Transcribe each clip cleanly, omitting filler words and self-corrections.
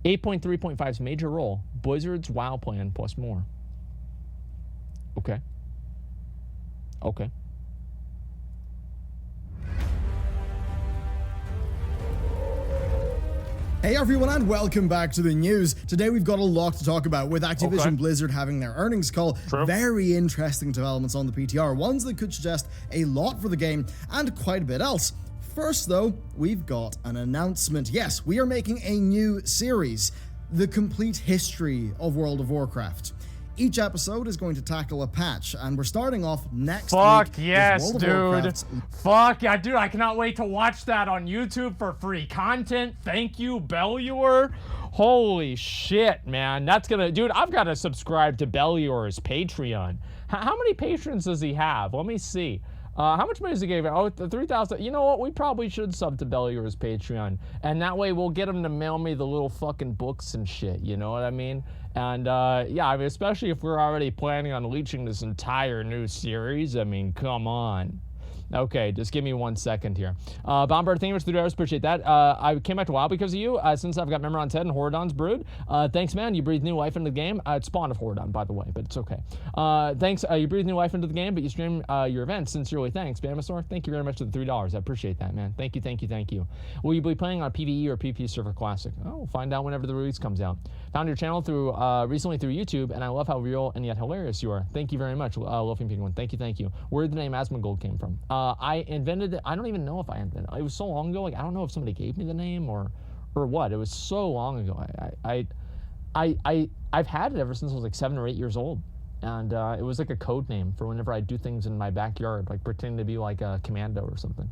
8.3.5's major role. Blizzard's WoW plan plus more. Okay. Okay. Hey everyone, and welcome back to the news. Today we've got a lot to talk about with Activision Blizzard having their earnings call. True. Very interesting developments on the PTR, ones that could suggest a lot for the game and quite a bit else. First though, we've got an announcement. Yes, we are making a new series, The Complete History of World of Warcraft. Each episode is going to tackle a patch, and we're starting off next week. Fuck yes, with World dude. of Warcraft's Fuck yeah, dude. I cannot wait to watch that on YouTube for free content. Thank you, Bellular. Holy shit, man. That's gonna, dude, I've got to subscribe to Bellular's Patreon. How many patrons does he have? Let me see. How much money does he give? Oh, 3,000. You know what? We probably should sub to Bellular's Patreon. And that way we'll get him to mail me the little fucking books and shit. You know what I mean? And yeah, I mean, especially if we're already planning on leeching this entire new series. I mean, come on. Okay, just give me 1 second here. Bombard, thank you much for the $2. Appreciate that. I came back to WoW because of you, since I've got Memoron's head and Horadon's brood. Thanks, man. You breathed new life into the game. It's spawn of Horadon, by the way, but it's okay. Thanks. You breathed new life into the game, but you stream your events. Sincerely, thanks, Bamasaur. Thank you very much for the $3. I appreciate that, man. Thank you, thank you, thank you. Will you be playing on PvE or PvP Server Classic? Oh, we'll find out whenever the release comes out. Found your channel through recently through YouTube, and I love how real and yet hilarious you are. Thank you very much, Loafing Penguin. Thank you, thank you. Where did the name Asmongold came from? I invented it. I don't even know if I invented it. It was so long ago. Like, I don't know if somebody gave me the name or what. It was so long ago. I've had it ever since I was like 7 or 8 years old, and it was like a code name for whenever I do things in my backyard, like pretending to be like a commando or something.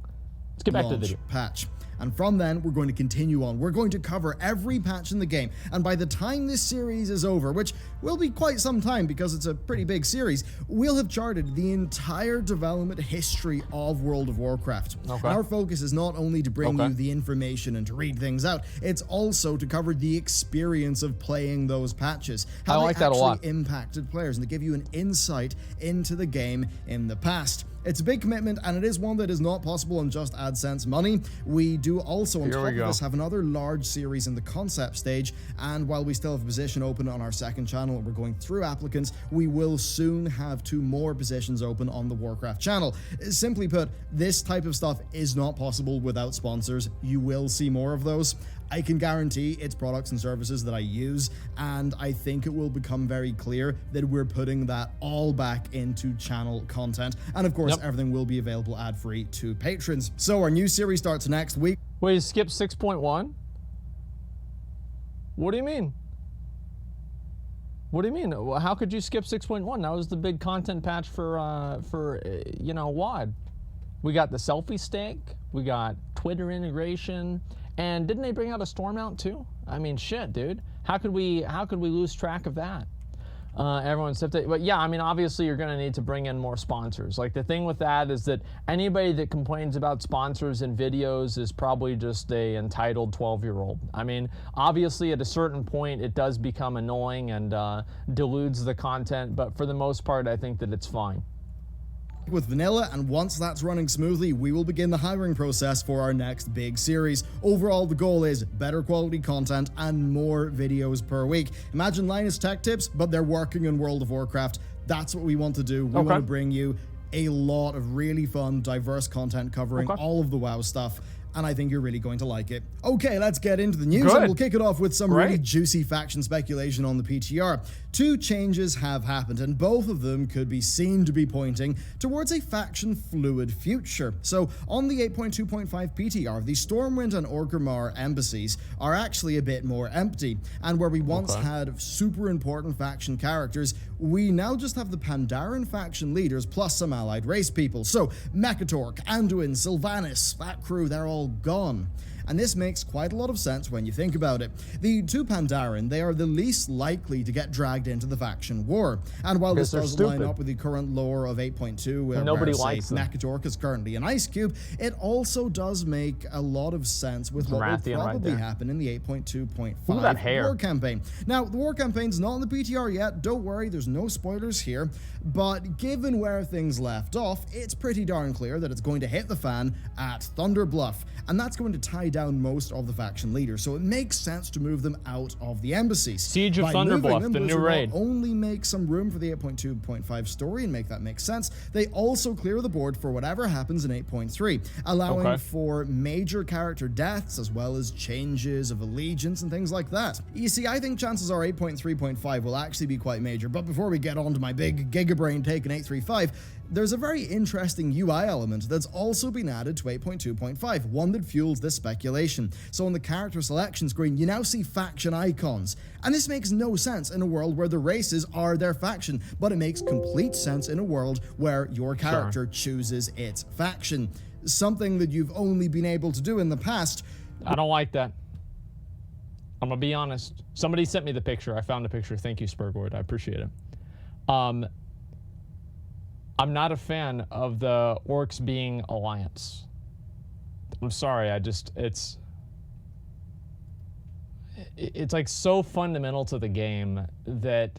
Let's get back to the video. Patch. And from then, we're going to continue on. We're going to cover every patch in the game. And by the time this series is over, which will be quite some time because it's a pretty big series, we'll have charted the entire development history of World of Warcraft. Okay. And our focus is not only to bring you the information and to read things out, it's also to cover the experience of playing those patches. How they actually impacted players and to give you an insight into the game in the past. It's a big commitment, and it is one that is not possible on just AdSense money. We do also, on top of this, have another large series in the concept stage, and while we still have a position open on our second channel and we're going through applicants, we will soon have 2 more positions open on the Warcraft channel. Simply put, this type of stuff is not possible without sponsors. You will see more of those. I can guarantee it's products and services that I use, and I think it will become very clear that we're putting that all back into channel content. And of course, everything will be available ad-free to patrons. So our new series starts next week. Wait, you skipped 6.1? What do you mean? What do you mean? How could you skip 6.1? That was the big content patch for you know, WoD. We got the selfie stick, we got Twitter integration, and didn't they bring out a storm mount too? I mean, shit, dude. How could we lose track of that? Everyone's, but yeah, I mean, obviously you're gonna need to bring in more sponsors. Like, the thing with that is that anybody that complains about sponsors in videos is probably just a entitled 12-year-old. I mean, obviously at a certain point it does become annoying and deludes the content, but for the most part, I think that it's fine. With vanilla, and once that's running smoothly, we will begin the hiring process for our next big series. Overall, the goal is better quality content and more videos per week. Imagine Linus Tech Tips, but they're working in World of Warcraft. That's what we want to do. We want to bring you a lot of really fun, diverse content covering all of the WoW stuff, and I think you're really going to like it. Okay, let's get into the news, and we'll kick it off with some really juicy faction speculation on the PTR. 2 changes have happened, and both of them could be seen to be pointing towards a faction-fluid future. So, on the 8.2.5 PTR, the Stormwind and Orgrimmar embassies are actually a bit more empty, and where we once had super important faction characters, we now just have the Pandaren faction leaders plus some allied race people. So, Mekatork, Anduin, Sylvanas, that crew, they're all gone. And this makes quite a lot of sense when you think about it. The 2 Pandaren, they are the least likely to get dragged into the faction war. And while this does line up with the current lore of 8.2, where nobody likes Mekatork is currently an ice cube, it also does make a lot of sense with what will probably happen in the 8.2.5 war campaign. Now, the war campaign's not in the PTR yet. Don't worry, there's no spoilers here. But given where things left off, it's pretty darn clear that it's going to hit the fan at Thunder Bluff. And that's going to tie down most of the faction leaders, so it makes sense to move them out of the embassies. Siege of By Thunderbluff, them, the new raid. not only make some room for the 8.2.5 story and make that make sense, they also clear the board for whatever happens in 8.3, allowing for major character deaths as well as changes of allegiance and things like that. You see, I think chances are 8.3.5 will actually be quite major, but before we get on to my big gigabrain take in 8.3.5, there's a very interesting UI element that's also been added to 8.2.5, one that fuels this speculation. So on the character selection screen, you now see faction icons. And this makes no sense in a world where the races are their faction, but it makes complete sense in a world where your character chooses its faction. Something that you've only been able to do in the past. I don't like that. I'm gonna be honest. Somebody sent me the picture. I found the picture. Thank you, Spurgoid. I appreciate it. I'm not a fan of the orcs being alliance. I'm sorry, it's like so fundamental to the game that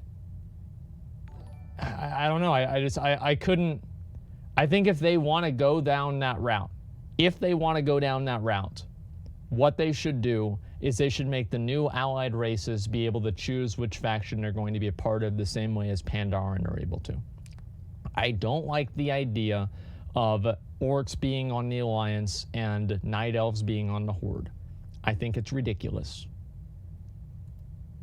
I don't know, I couldn't. I think if they want to go down that route, what they should do is they should make the new allied races be able to choose which faction they're going to be a part of the same way as Pandaren are able to. I don't like the idea of orcs being on the Alliance and night elves being on the Horde. I think it's ridiculous.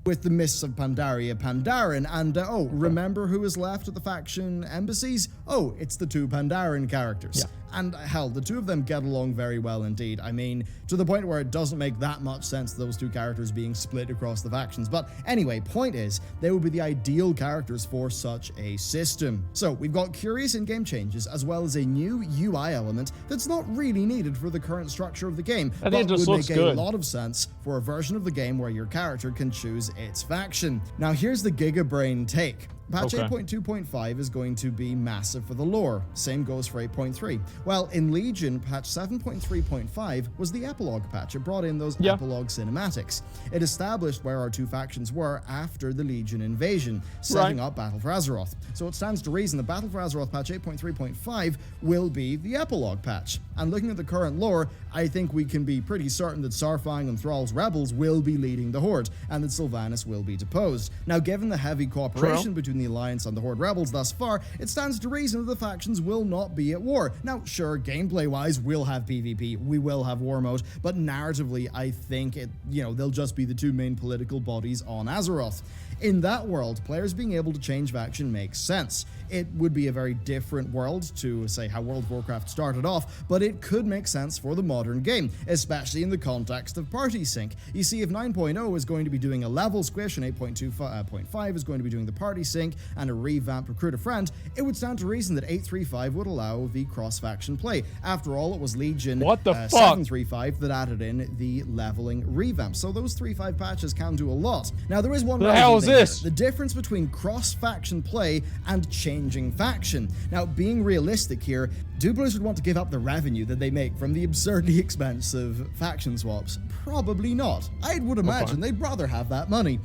With the Mists of Pandaria, Pandaren, and remember who is left at the faction embassies? Oh, it's the two Pandaren characters. Yeah. And hell, the two of them get along very well indeed. I mean, to the point where it doesn't make that much sense, those two characters being split across the factions. But anyway, point is, they would be the ideal characters for such a system. So we've got curious in-game changes, as well as a new UI element that's not really needed for the current structure of the game, I think it just would looks make good. a lot of sense for a version of the game where your character can choose its faction. Now here's the Gigabrain take. Patch 8.2.5 is going to be massive for the lore. Same goes for 8.3. Well, in Legion, patch 7.3.5 was the epilogue patch. It brought in those epilogue cinematics. It established where our two factions were after the Legion invasion, setting up Battle for Azeroth. So it stands to reason that Battle for Azeroth patch 8.3.5 will be the epilogue patch. And looking at the current lore, I think we can be pretty certain that Saurfang and Thrall's rebels will be leading the Horde, and that Sylvanas will be deposed. Now, given the heavy cooperation between the Alliance and the Horde rebels thus far, it stands to reason that the factions will not be at war. Now, sure, gameplay-wise, we'll have PvP, we will have war mode, but narratively, I think they'll just be the two main political bodies on Azeroth. In that world, players being able to change faction makes sense. It would be a very different world to, say, how World of Warcraft started off, but it could make sense for the modern game, especially in the context of party sync. You see, if 9.0 is going to be doing a level squish and 8.2.5 is going to be doing the party sync and a revamped recruit a friend, it would stand to reason that 8.3.5 would allow the cross-faction play. After all, it was Legion 7.3.5 that added in the leveling revamp. So those 3.5 patches can do a lot. Now, there is one the difference between cross-faction play and changing faction. Now, being realistic here, do Blizzard want to give up the revenue that they make from the absurdly expensive faction swaps? Probably not. I would imagine they'd rather have that money.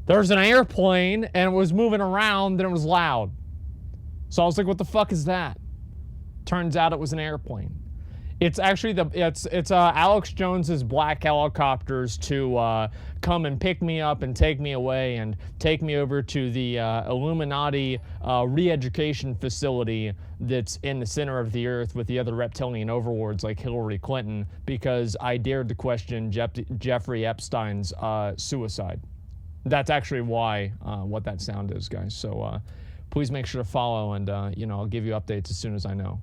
There's an airplane and it was moving around and it was loud. So I was like, what the fuck is that? Turns out it was an airplane. It's actually it's Alex Jones's black helicopters to come and pick me up and take me away and take me over to the Illuminati re-education facility that's in the center of the earth with the other reptilian overlords like Hillary Clinton, because I dared to question Jeffrey Epstein's suicide. That's actually why what that sound is, guys. So please make sure to follow, and I'll give you updates as soon as I know.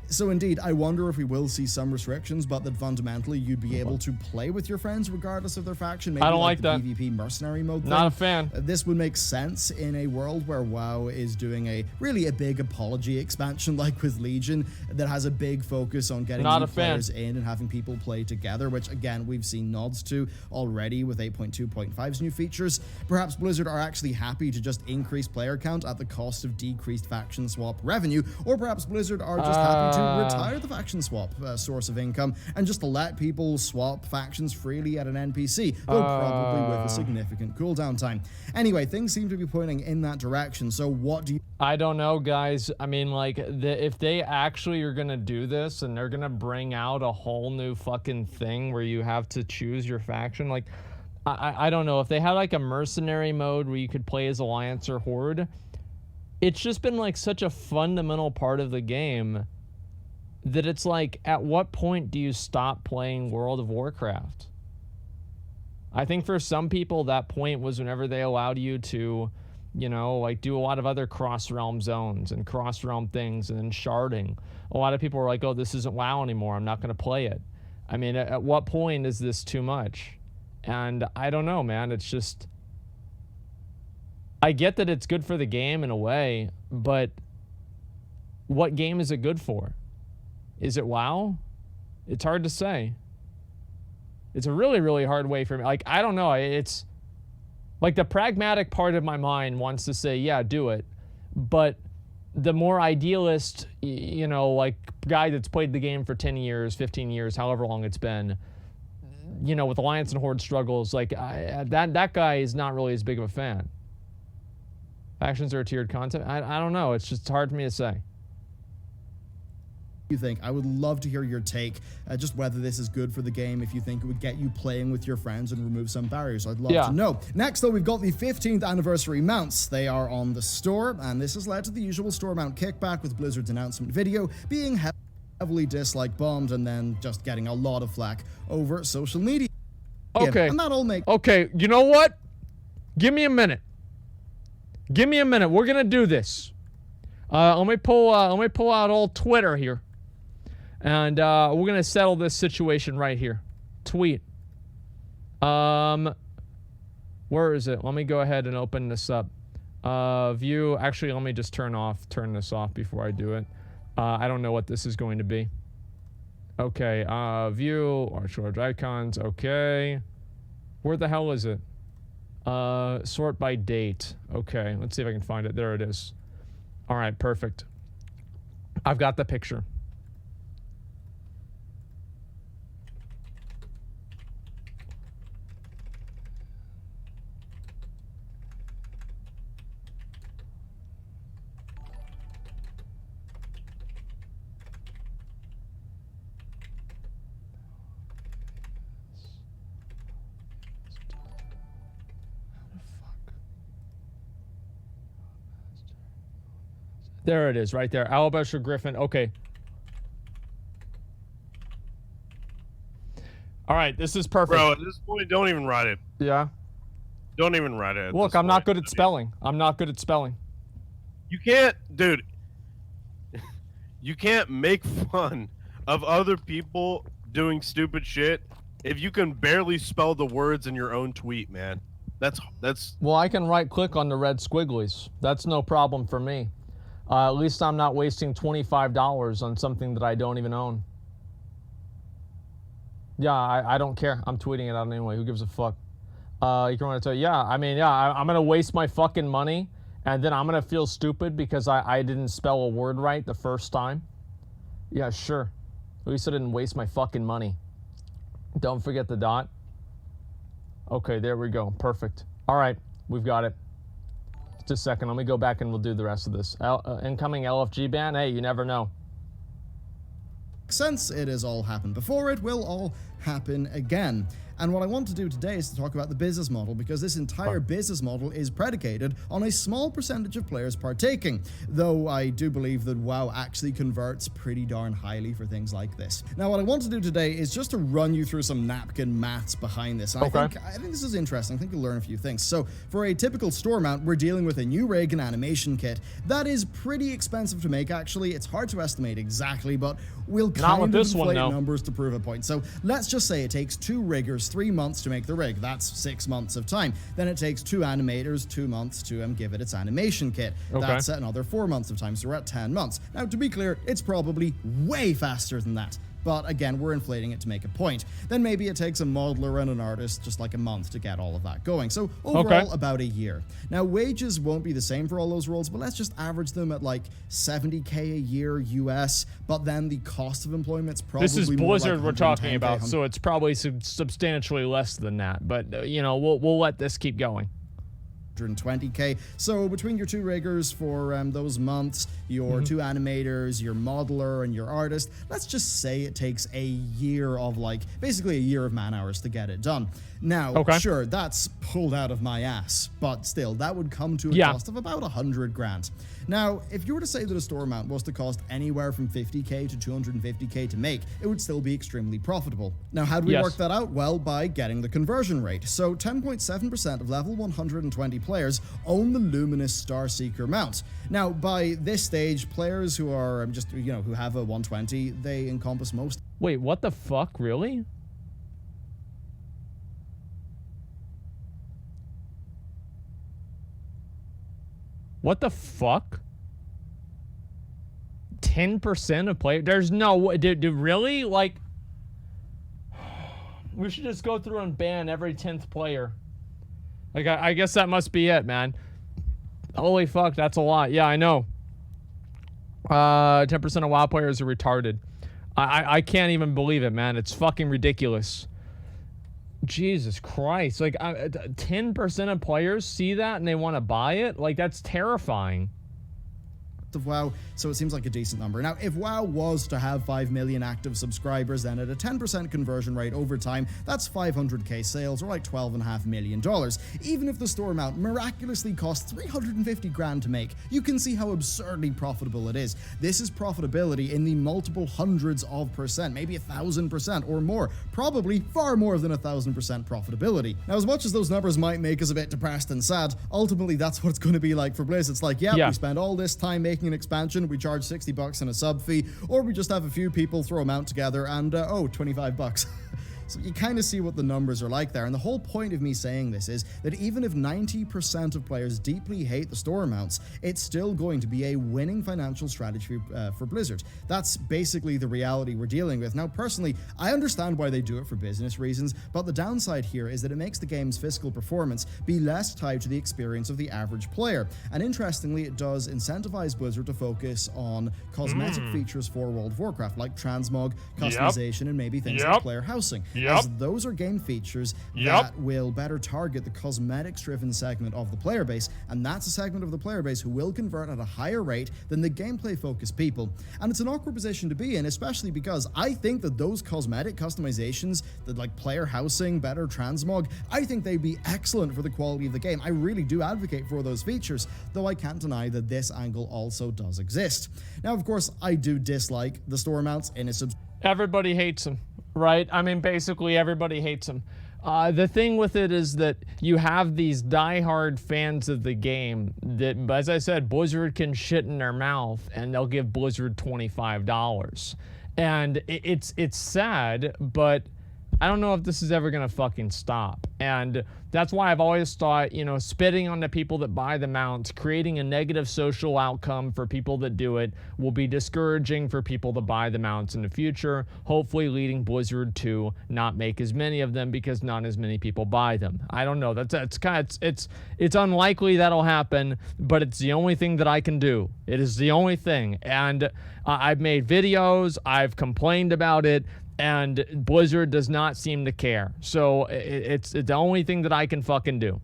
So indeed, I wonder if we will see some restrictions, but that fundamentally you'd be able to play with your friends regardless of their faction. Maybe I don't like the that. PvP mercenary mode thing. Not a fan. This would make sense in a world where WoW is doing a big apology expansion like with Legion that has a big focus on getting new players in and having people play together, which again, we've seen nods to already with 8.2.5's new features. Perhaps Blizzard are actually happy to just increase player count at the cost of decreased faction swap revenue, or perhaps Blizzard are just happy to retire the faction swap source of income and just to let people swap factions freely at an NPC, though probably with a significant cooldown time. Anyway, things seem to be pointing in that direction, so what do you... I don't know, guys. I mean, like, if they actually are gonna do this and they're gonna bring out a whole new fucking thing where you have to choose your faction, like, I don't know. If they had, like, a mercenary mode where you could play as Alliance or Horde, it's just been, like, such a fundamental part of the game that it's like, at what point do you stop playing World of Warcraft? I think for some people, that point was whenever they allowed you to, you know, like, do a lot of other cross-realm zones and cross-realm things and then sharding. A lot of people were like, oh, this isn't WoW anymore. I'm not going to play it. I mean, at what point is this too much? And I don't know, man. It's just... I get that it's good for the game in a way, but what game is it good for? Is it WoW? It's hard to say. It's a really, really hard way for me. Like, I don't know. It's... like, the pragmatic part of my mind wants to say, yeah, do it. But the more idealist, you know, like, guy that's played the game for 10 years, 15 years, however long it's been, you know, with Alliance and Horde struggles, like, that guy is not really as big of a fan. Factions are tiered content? I don't know. It's just hard for me to say. You think? I would love to hear your take, just whether this is good for the game, if you think it would get you playing with your friends and remove some barriers. I'd love to know. Next, though, we've got the 15th anniversary mounts. They are on the store, and this has led to the usual store mount kickback, with Blizzard's announcement video being heavily dislike bombed and then just getting a lot of flack over social media. Okay. And that all makes... okay, you know what? Give me a minute. Give me a minute. We're gonna do this. Let me pull out old Twitter here. And we're gonna settle this situation right here. Tweet. Where is it? Let me go ahead and open this up. View. Actually, let me just turn this off before I do it. I don't know what this is going to be. Okay. View. Large icons. Okay. Where the hell is it? Sort by date. Okay. Let's see if I can find it. There it is. All right. Perfect. I've got the picture. There it is, right there. Alabaster Griffin. Okay. All right, this is perfect. Bro, at this point, don't even write it. Yeah? Don't even write it. Look, I'm not good at spelling. I'm not good at spelling. You can't, dude. You can't make fun of other people doing stupid shit if you can barely spell the words in your own tweet, man. That's. Well, I can right-click on the red squigglies. That's no problem for me. At least I'm not wasting $25 on something that I don't even own. Yeah, I don't care. I'm tweeting it out anyway. Who gives a fuck? You can want to tell, yeah, I mean, yeah, I'm going to waste my fucking money, and then I'm going to feel stupid because I didn't spell a word right the first time. Yeah, sure. At least I didn't waste my fucking money. Don't forget the dot. Okay, there we go. Perfect. All right, we've got it. Just a second. Let me go back and we'll do the rest of this. Incoming LFG ban? Hey, you never know. Since it has all happened before, it will all happen again. And what I want to do today is to talk about the business model, because this entire business model is predicated on a small percentage of players partaking, though I do believe that WoW actually converts pretty darn highly for things like this. Now, what I want to do today is just to run you through some napkin maths behind this. And I think this is interesting. I think you'll learn a few things. So, for a typical store mount, we're dealing with a new rig and animation kit. That is pretty expensive to make, actually. It's hard to estimate exactly, but we'll kind of inflate numbers to prove a point. So, let's just say it takes 2 riggers 3 months to make the rig. That's 6 months of time. Then it takes 2 animators 2 months to give it its animation kit. That's another 4 months of time, so we're at 10 months. Now, to be clear, it's probably way faster than that. but again, we're inflating it to make a point. Then maybe it takes a modeler and an artist just like a month to get all of that going. So overall, about a year. Now, wages won't be the same for all those roles, but let's just average them at like 70K a year US, but then the cost of employment's probably This is more Blizzard like we're talking 110K, about, so it's probably substantially less than that. But, you know, we'll let this keep going. 120K. So between your 2 riggers for those months, your 2 animators, your modeler, and your artist, let's just say it takes a year of like, basically a year of man hours to get it done. Now, sure, that's pulled out of my ass, but still, that would come to a cost of about 100 grand. Now, if you were to say that a store mount was to cost anywhere from 50K to 250K to make, it would still be extremely profitable. Now, how do we work that out? Well, by getting the conversion rate. So 10.7% of level 120 players own the Luminous Starseeker mount. Now, by this stage, players who are just, you know, who have a 120, they encompass most. Wait, what the fuck? Really? What the fuck? 10% of players? There's no... Dude, really? Like... We should just go through and ban every 10th player. Like, I guess that must be it, man. Holy fuck, that's a lot. Yeah, I know. 10% of WoW players are retarded. I can't even believe it, man. It's fucking ridiculous. Jesus Christ. Like, 10% of players see that and they want to buy it? Like, that's terrifying. Of WoW, so it seems like a decent number. Now, if WoW was to have 5 million active subscribers, then at a 10% conversion rate over time, that's 500k sales, or like $12.5 million. Even if the store mount miraculously costs 350 grand to make, you can see how absurdly profitable it is. This is profitability in the multiple hundreds of percent, maybe 1,000% or more, probably far more than 1,000% profitability. Now, as much as those numbers might make us a bit depressed and sad, ultimately that's what it's going to be like for Blizz. It's like, yeah, we spend all this time making an expansion, we charge $60 and a sub fee, or we just have a few people throw a mount together and oh, $25. So you kind of see what the numbers are like there. And the whole point of me saying this is that even if 90% of players deeply hate the store mounts, it's still going to be a winning financial strategy for Blizzard. That's basically the reality we're dealing with. Now, personally, I understand why they do it for business reasons, but the downside here is that it makes the game's fiscal performance be less tied to the experience of the average player. And interestingly, it does incentivize Blizzard to focus on cosmetic features for World of Warcraft, like transmog, customization, and maybe things like player housing. As those are game features that will better target the cosmetics-driven segment of the player base, and that's a segment of the player base who will convert at a higher rate than the gameplay-focused people. And it's an awkward position to be in, especially because I think that those cosmetic customizations, that like player housing, better transmog, I think they'd be excellent for the quality of the game. I really do advocate for those features, though I can't deny that this angle also does exist. Now, of course, I do dislike the store mounts in a Everybody hates them. Right? I mean, basically everybody hates them. The thing with it is that you have these diehard fans of the game that, as I said, Blizzard can shit in their mouth and they'll give Blizzard $25. And it's sad, but I don't know if this is ever gonna fucking stop. And that's why I've always thought, you know, spitting on the people that buy the mounts, creating a negative social outcome for people that do it, will be discouraging for people to buy the mounts in the future, hopefully leading Blizzard to not make as many of them because not as many people buy them. I don't know. That's kind of, it's unlikely that'll happen, but it's the only thing that I can do. It is the only thing. And I've made videos, I've complained about it, and Blizzard does not seem to care. So it's the only thing that I can fucking do.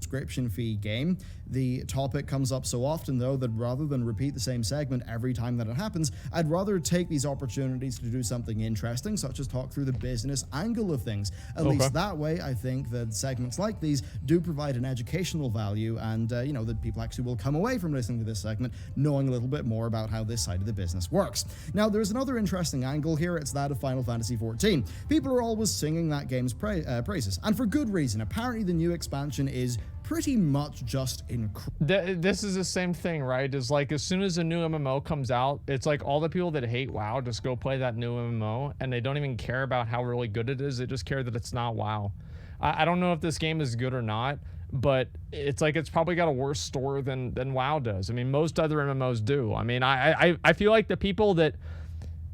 Subscription fee game. The topic comes up so often, though, that rather than repeat the same segment every time that it happens, I'd rather take these opportunities to do something interesting, such as talk through the business angle of things. At least that way, I think that segments like these do provide an educational value, and you know, that people actually will come away from listening to this segment knowing a little bit more about how this side of the business works. Now, there's another interesting angle here. It's that of Final Fantasy XIV. People are always singing that game's praises, and for good reason. Apparently, the new expansion is pretty much just incredible. This is the same thing, right? It's like as soon as a new MMO comes out, it's like all the people that hate WoW just go play that new MMO, and they don't even care about how really good it is. They just care that it's not WoW. I don't know if this game is good or not, but it's like it's probably got a worse store than WoW does. I mean, most other MMOs do. I mean, I feel like the people that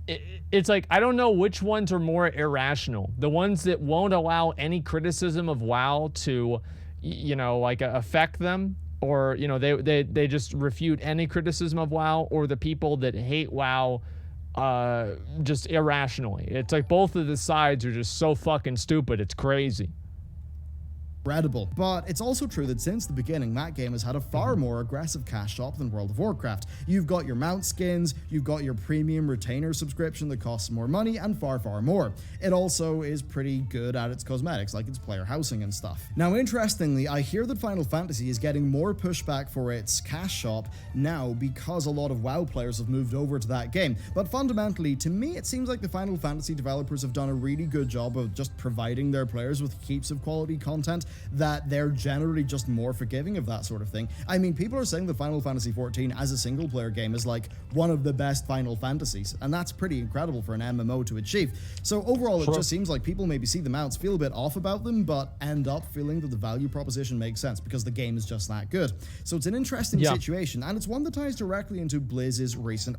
it's like, I don't know which ones are more irrational. The ones that won't allow any criticism of WoW to, like affect them, or, they just refute any criticism of WoW, or the people that hate WoW just irrationally. It's like both of the sides are just so fucking stupid. It's crazy. Incredible. But it's also true that since the beginning, that game has had a far more aggressive cash shop than World of Warcraft. You've got your mount skins, you've got your premium retainer subscription that costs more money, and far, far more. It also is pretty good at its cosmetics, like its player housing and stuff. Now, interestingly, I hear that Final Fantasy is getting more pushback for its cash shop now because a lot of WoW players have moved over to that game. But fundamentally, to me, it seems like the Final Fantasy developers have done a really good job of just providing their players with heaps of quality content, that they're generally just more forgiving of that sort of thing. I mean, people are saying that Final Fantasy XIV as a single player game is like one of the best Final Fantasies, and that's pretty incredible for an MMO to achieve. So overall, it just seems like people maybe see the mounts, feel a bit off about them, but end up feeling that the value proposition makes sense because the game is just that good. So it's an interesting situation, and it's one that ties directly into Blizz's recent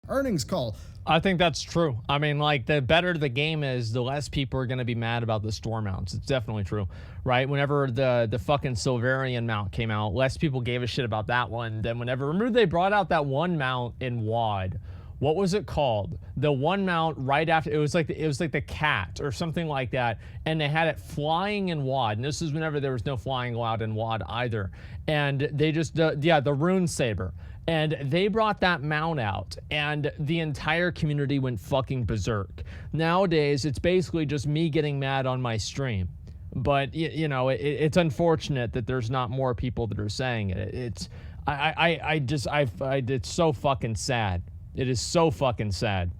earnings call. I think that's true. I mean, like, the better the game is, the less people are going to be mad about the store mounts. It's definitely true, right? Whenever the fucking Silverian mount came out, less people gave a shit about that one than remember they brought out that one mount in WoD. What was it called? The one mount right after, it was like the cat or something like that, and they had it flying in WoD, and this is whenever there was no flying allowed in WoD either. And they just, the Rune Saber. And they brought that mount out, and the entire community went fucking berserk. Nowadays, it's basically just me getting mad on my stream. But, it's unfortunate that there's not more people that are saying it. It's so fucking sad. It is so fucking sad.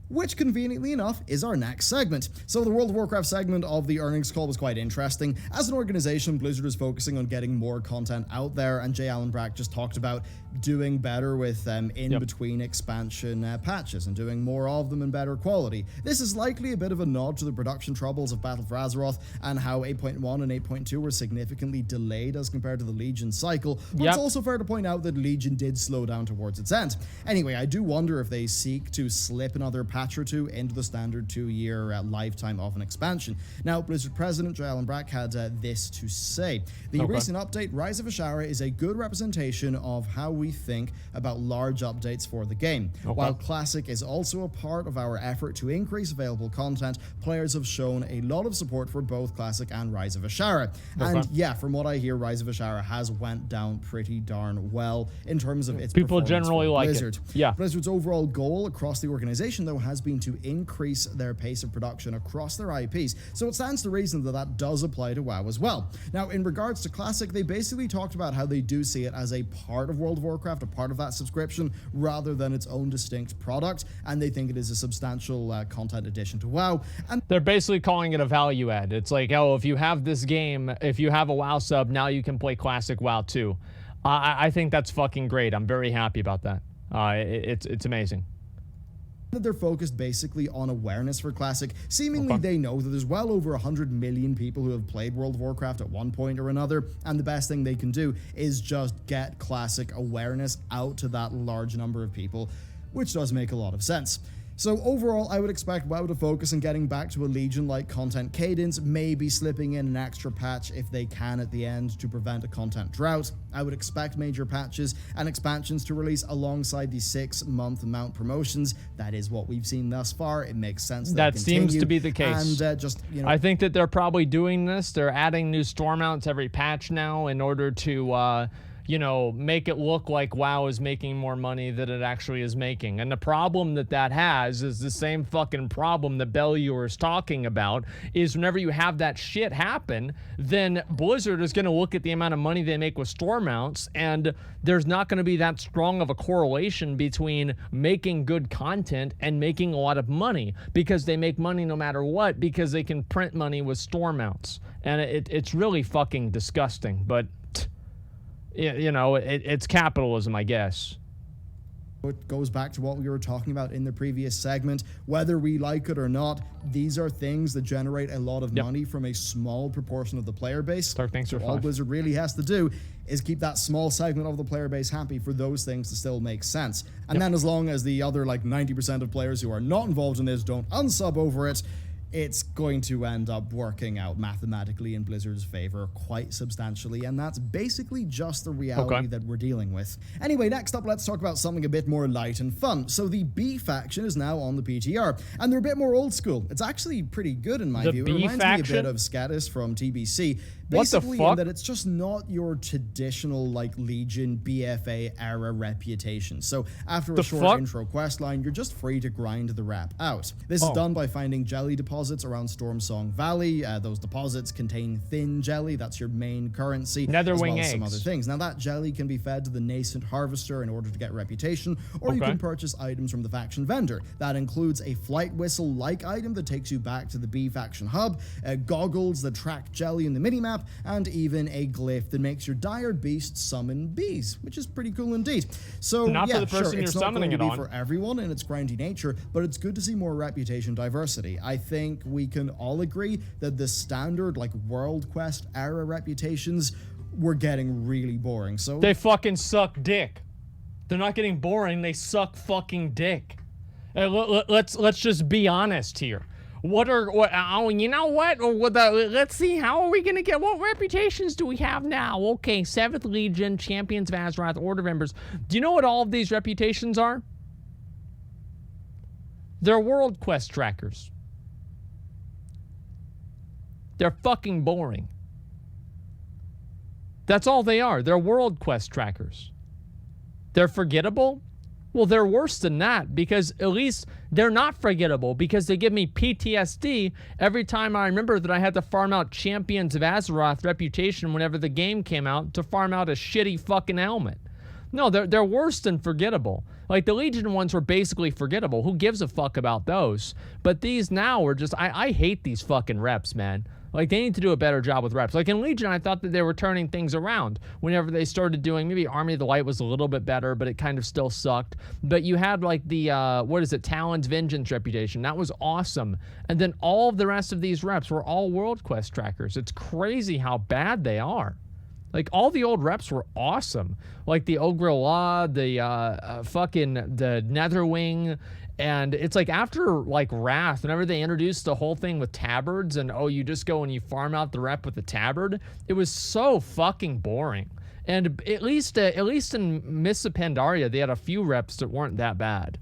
Which, conveniently enough, is our next segment. So the World of Warcraft segment of the earnings call was quite interesting. As an organization, Blizzard is focusing on getting more content out there, and J. Allen Brack just talked about doing better with in-between expansion patches and doing more of them in better quality. This is likely a bit of a nod to the production troubles of Battle for Azeroth and how 8.1 and 8.2 were significantly delayed as compared to the Legion cycle, but it's also fair to point out that Legion did slow down towards its end. Anyway, I do wonder if they seek to slip another patch or two into the standard 2-year lifetime of an expansion. Now, Blizzard President J. Allen Brack had this to say. The recent update, Rise of Ashara, is a good representation of how we think about large updates for the game. While Classic is also a part of our effort to increase available content, players have shown a lot of support for both Classic and Rise of Ashara. And yeah, from what I hear, Rise of Ashara has went down pretty darn well in terms of its people performance generally for like Blizzard. it. Yeah. Blizzard's overall goal across the organization, though, has been to increase their pace of production across their IPs, so it stands to reason that that does apply to WoW as well. Now, in regards to Classic, they basically talked about how they do see it as a part of World of Warcraft, a part of that subscription, rather than its own distinct product, and they think it is a substantial content addition to WoW. And they're basically calling it a value add. It's like, oh, if you have this game, if you have a WoW sub, now you can play Classic WoW too. I think that's fucking great. I'm very happy about that. It's amazing. that they're focused basically on awareness for Classic. Seemingly they know that there's well over 100 million people who have played World of Warcraft at one point or another, and the best thing they can do is just get Classic awareness out to that large number of people, which does make a lot of sense. So overall, I would expect WoW to focus on getting back to a Legion-like content cadence, maybe slipping in an extra patch if they can at the end to prevent a content drought. I would expect major patches and expansions to release alongside the 6-month mount promotions. That is what we've seen thus far. It makes sense that seems to be the case. And just, you know, I think that they're probably doing this. They're adding new store mounts every patch now in order to you know, make it look like WoW is making more money than it actually is making. And the problem that has is the same fucking problem that Bellular is talking about, is whenever you have that shit happen, then Blizzard is going to look at the amount of money they make with store mounts, and there's not going to be that strong of a correlation between making good content and making a lot of money, because they make money no matter what, because they can print money with store mounts. And it's really fucking disgusting, but you know, it's capitalism, I guess. It goes back to what we were talking about in the previous segment. Whether we like it or not, these are things that generate a lot of money from a small proportion of the player base. So all Blizzard really has to do is keep that small segment of the player base happy for those things to still make sense. And then as long as the other like 90% of players who are not involved in this don't unsub over it, it's going to end up working out mathematically in Blizzard's favor quite substantially, and that's basically just the reality that we're dealing with. Anyway, next up, let's talk about something a bit more light and fun. So the B faction is now on the PTR, and they're a bit more old school. It's actually pretty good in my view. It reminds me a bit of Scatus from TBC. Basically, in that it's just not your traditional like Legion BFA era reputation. So after a short intro quest line, you're just free to grind the rep out. This is done by finding jelly deposits around Stormsong Valley. Those deposits contain thin jelly. That's your main currency. Netherwing as eggs. Some other things. Now that jelly can be fed to the nascent harvester in order to get reputation, or you can purchase items from the faction vendor. That includes a flight whistle-like item that takes you back to the B faction hub, goggles that track jelly in the minimap, and even a glyph that makes your dire beast summon bees, which is pretty cool indeed. So not yeah, for the person it's not going to be for on. everyone in its grindy nature, but it's good to see more reputation diversity. I think we can all agree that the standard like World Quest era reputations were getting really boring. So they fucking suck dick. They're not getting boring, they suck fucking dick. Let's just be honest here. You know what? Let's see, how are we gonna get, what reputations do we have now? Okay, 7th Legion, Champions of Azeroth, Order of Embers. Do you know what all of these reputations are? They're World Quest trackers. They're fucking boring. That's all they are. They're World Quest trackers. They're forgettable? Well, they're worse than that, because at least they're not forgettable, because they give me PTSD every time I remember that I had to farm out Champions of Azeroth reputation whenever the game came out to farm out a shitty fucking helmet. No, they're worse than forgettable. Like, the Legion ones were basically forgettable. Who gives a fuck about those? But these now are just, I hate these fucking reps, man. Like, they need to do a better job with reps. Like, in Legion, I thought that they were turning things around whenever they started doing, maybe Army of the Light was a little bit better, but it kind of still sucked. But you had, like, the, Talon's Vengeance reputation. That was awesome. And then all of the rest of these reps were all World Quest trackers. It's crazy how bad they are. Like, all the old reps were awesome. Like, the Ogrilla, the Netherwing. And it's like, after like Wrath, whenever they introduced the whole thing with tabards and you just go and you farm out the rep with the tabard, it was so fucking boring. And at least in Mists of Pandaria, they had a few reps that weren't that bad.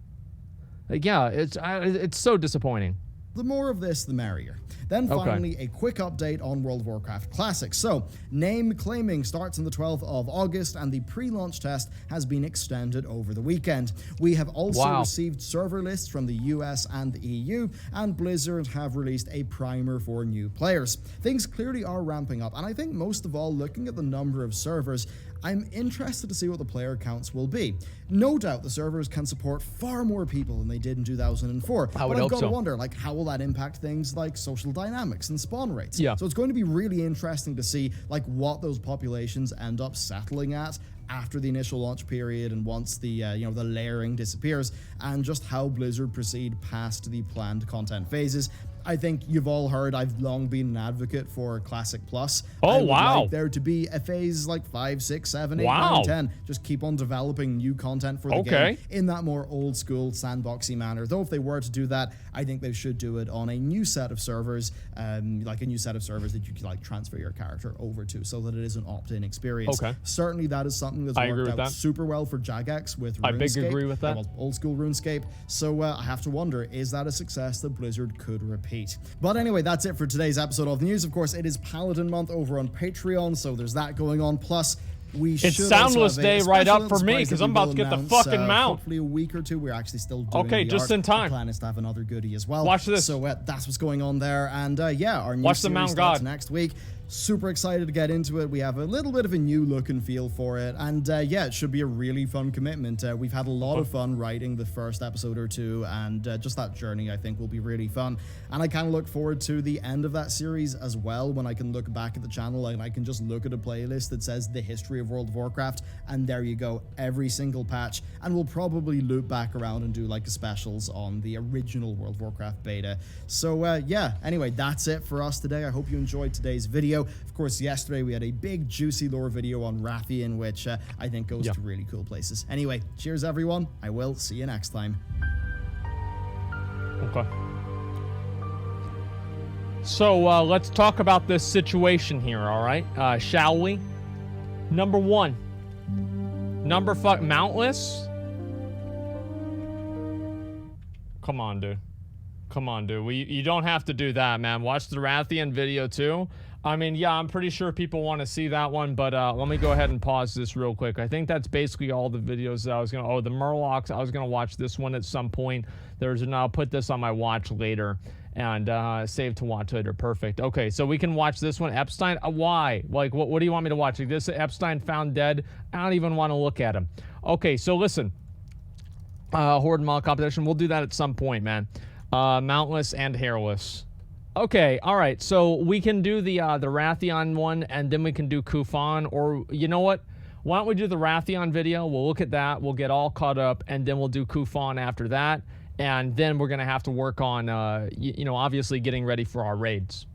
Like, yeah, it's so disappointing. The more of this, the merrier. Then finally, a quick update on World of Warcraft Classic. So, name claiming starts on the 12th of August, and the pre-launch test has been extended over the weekend. We have also received server lists from the US and the EU, and Blizzard have released a primer for new players. Things clearly are ramping up, and I think most of all, looking at the number of servers, I'm interested to see what the player counts will be. No doubt the servers can support far more people than they did in 2004. I would but I've hope got so. to wonder, like, how will that impact things like social dynamics and spawn rates? Yeah. So it's going to be really interesting to see, like, what those populations end up settling at after the initial launch period and once the the layering disappears, and just how Blizzard proceed past the planned content phases. I think you've all heard I've long been an advocate for Classic Plus. I would like there to be a phase like 5, 6, 7, 8, 9, 10. Just keep on developing new content for the game in that more old school sandboxy manner. Though if they were to do that, I think they should do it on a new set of servers, like a new set of servers that you can like transfer your character over to, so that it is an opt-in experience. Certainly that is something that's worked out super well for Jagex with RuneScape. I big agree with that. Well, old school RuneScape. So I have to wonder, is that a success that Blizzard could repeat? But anyway, that's it for today's episode of the news. Of course, it is Paladin month over on Patreon, so there's that going on. Plus, it's Soundless Day right up for me, because I'm about to get the fucking mount. Hopefully a week or two. We're actually still doing the just art. in time. The plan is to have another goodie as well. Watch this. So that's what's going on there. And yeah, our new Watch the series Mount starts God next week. Super excited to get into it. We have a little bit of a new look and feel for it, and yeah, it should be a really fun commitment. We've had a lot of fun writing the first episode or two, and just that journey I think will be really fun. And I kind of look forward to the end of that series as well, when I can look back at the channel and I can just look at a playlist that says the history of World of Warcraft, and there you go, every single patch. And we'll probably loop back around and do like a specials on the original World of Warcraft beta. So yeah, anyway, that's it for us today. I hope you enjoyed today's video. Of course, yesterday we had a big juicy lore video on Rathian, which I think goes to really cool places. Anyway, cheers everyone. I will see you next time. Okay. So let's talk about this situation here, all right? Shall we? Number one. Mountless? Come on, dude. Come on, dude. You don't have to do that, man. Watch the Rathian video, too. I mean, yeah, I'm pretty sure people want to see that one, but let me go ahead and pause this real quick. I think that's basically all the videos that I was going to... Oh, the Murlocs. I was going to watch this one at some point. I'll put this on my watch later and save to watch later. Perfect. Okay, so we can watch this one. Epstein? Why? Like, what do you want me to watch? Like this Epstein found dead? I don't even want to look at him. Okay, so listen. Horde Mall competition. We'll do that at some point, man. Mountless and hairless. Okay, all right. So we can do the Rathian one, and then we can do Kufan, or you know what? Why don't we do the Rathian video? We'll look at that. We'll get all caught up, and then we'll do Kufan after that, and then we're gonna have to work on, you know, obviously getting ready for our raids.